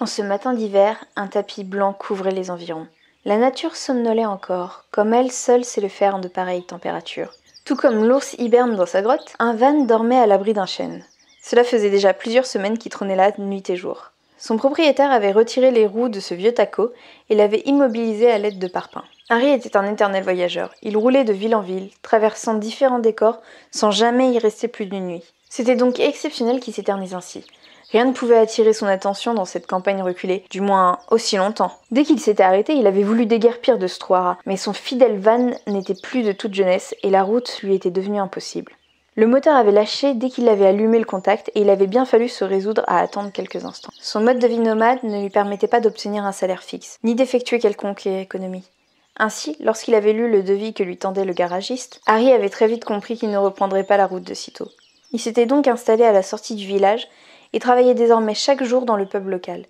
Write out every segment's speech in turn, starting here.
En ce matin d'hiver, un tapis blanc couvrait les environs. La nature somnolait encore, comme elle seule sait le faire en de pareilles températures. Tout comme l'ours hiberne dans sa grotte, un van dormait à l'abri d'un chêne. Cela faisait déjà plusieurs semaines qu'il trônait là nuit et jour. Son propriétaire avait retiré les roues de ce vieux taco et l'avait immobilisé à l'aide de parpaings. Harry était un éternel voyageur. Il roulait de ville en ville, traversant différents décors sans jamais y rester plus d'une nuit. C'était donc exceptionnel qu'il s'éternise ainsi. Rien ne pouvait attirer son attention dans cette campagne reculée, du moins aussi longtemps. Dès qu'il s'était arrêté, il avait voulu déguerpir de Stroara, mais son fidèle van n'était plus de toute jeunesse et la route lui était devenue impossible. Le moteur avait lâché dès qu'il avait allumé le contact et il avait bien fallu se résoudre à attendre quelques instants. Son mode de vie nomade ne lui permettait pas d'obtenir un salaire fixe, ni d'effectuer quelconque économie. Ainsi, lorsqu'il avait lu le devis que lui tendait le garagiste, Harry avait très vite compris qu'il ne reprendrait pas la route de sitôt. Il s'était donc installé à la sortie du village et travaillait désormais chaque jour dans le pub local.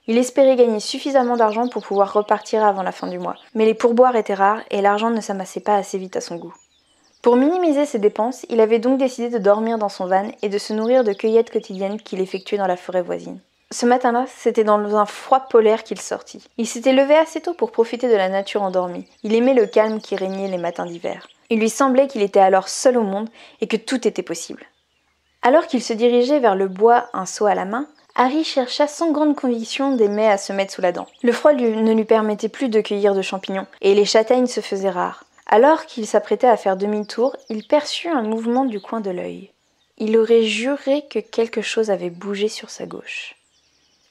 Il espérait gagner suffisamment d'argent pour pouvoir repartir avant la fin du mois, mais les pourboires étaient rares et l'argent ne s'amassait pas assez vite à son goût. Pour minimiser ses dépenses, il avait donc décidé de dormir dans son van et de se nourrir de cueillettes quotidiennes qu'il effectuait dans la forêt voisine. Ce matin-là, c'était dans un froid polaire qu'il sortit. Il s'était levé assez tôt pour profiter de la nature endormie. Il aimait le calme qui régnait les matins d'hiver. Il lui semblait qu'il était alors seul au monde et que tout était possible. Alors qu'il se dirigeait vers le bois, un seau à la main, Harry chercha sans grande conviction des mets à se mettre sous la dent. Le froid ne lui permettait plus de cueillir de champignons, et les châtaignes se faisaient rares. Alors qu'il s'apprêtait à faire demi-tour, il perçut un mouvement du coin de l'œil. Il aurait juré que quelque chose avait bougé sur sa gauche.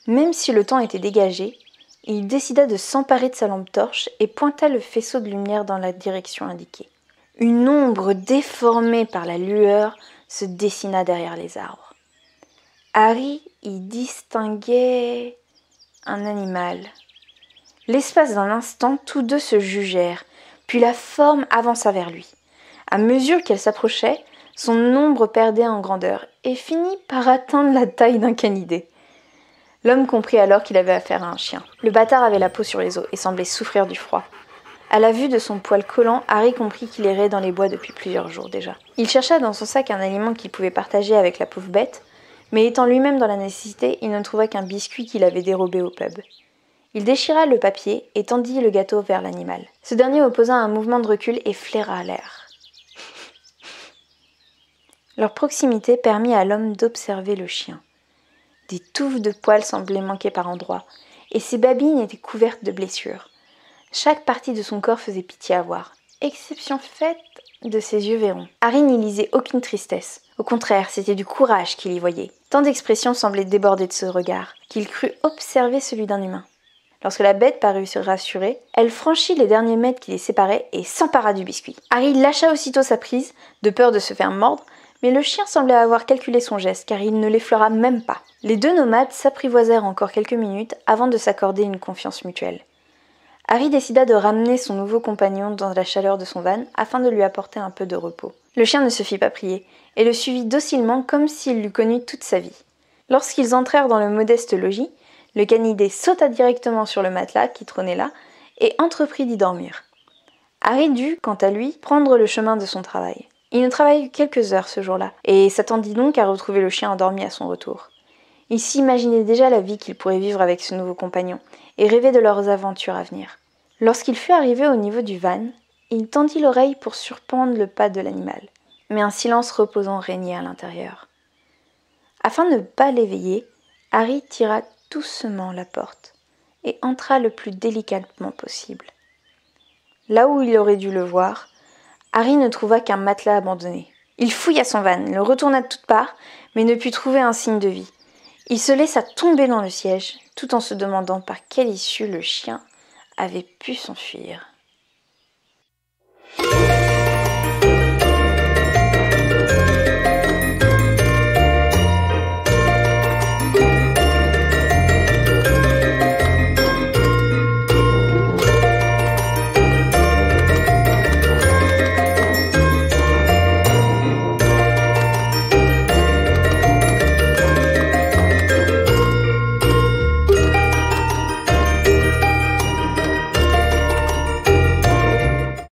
Même si le temps était dégagé, il décida de s'emparer de sa lampe torche et pointa le faisceau de lumière dans la direction indiquée. Une ombre déformée par la lueur se dessina derrière les arbres. Harry y distinguait un animal. L'espace d'un instant, tous deux se jugèrent, puis la forme avança vers lui. À mesure qu'elle s'approchait, son ombre perdait en grandeur et finit par atteindre la taille d'un canidé. L'homme comprit alors qu'il avait affaire à un chien. Le bâtard avait la peau sur les os et semblait souffrir du froid. À la vue de son poil collant, Harry comprit qu'il errait dans les bois depuis plusieurs jours déjà. Il chercha dans son sac un aliment qu'il pouvait partager avec la pauvre bête, mais étant lui-même dans la nécessité, il ne trouva qu'un biscuit qu'il avait dérobé au pub. Il déchira le papier et tendit le gâteau vers l'animal. Ce dernier opposa un mouvement de recul et flaira l'air. Leur proximité permit à l'homme d'observer le chien. Des touffes de poils semblaient manquer par endroits, et ses babines étaient couvertes de blessures. Chaque partie de son corps faisait pitié à voir, exception faite de ses yeux verrons. Harry n'y lisait aucune tristesse. Au contraire, c'était du courage qu'il y voyait. Tant d'expressions semblaient déborder de ce regard, qu'il crut observer celui d'un humain. Lorsque la bête parut se rassurer, elle franchit les derniers mètres qui les séparaient et s'empara du biscuit. Harry lâcha aussitôt sa prise, de peur de se faire mordre, mais le chien semblait avoir calculé son geste, car il ne l'effleura même pas. Les deux nomades s'apprivoisèrent encore quelques minutes avant de s'accorder une confiance mutuelle. Harry décida de ramener son nouveau compagnon dans la chaleur de son van afin de lui apporter un peu de repos. Le chien ne se fit pas prier et le suivit docilement comme s'il l'eût connu toute sa vie. Lorsqu'ils entrèrent dans le modeste logis, le canidé sauta directement sur le matelas qui trônait là et entreprit d'y dormir. Harry dut, quant à lui, prendre le chemin de son travail. Il ne travailla que quelques heures ce jour-là et s'attendit donc à retrouver le chien endormi à son retour. Il s'imaginait déjà la vie qu'il pourrait vivre avec ce nouveau compagnon et rêvait de leurs aventures à venir. Lorsqu'il fut arrivé au niveau du van, il tendit l'oreille pour surprendre le pas de l'animal, mais un silence reposant régnait à l'intérieur. Afin de ne pas l'éveiller, Harry tira doucement la porte et entra le plus délicatement possible. Là où il aurait dû le voir, Harry ne trouva qu'un matelas abandonné. Il fouilla son van, le retourna de toutes parts, mais ne put trouver un signe de vie. Il se laissa tomber dans le siège, tout en se demandant par quelle issue le chien avait pu s'enfuir.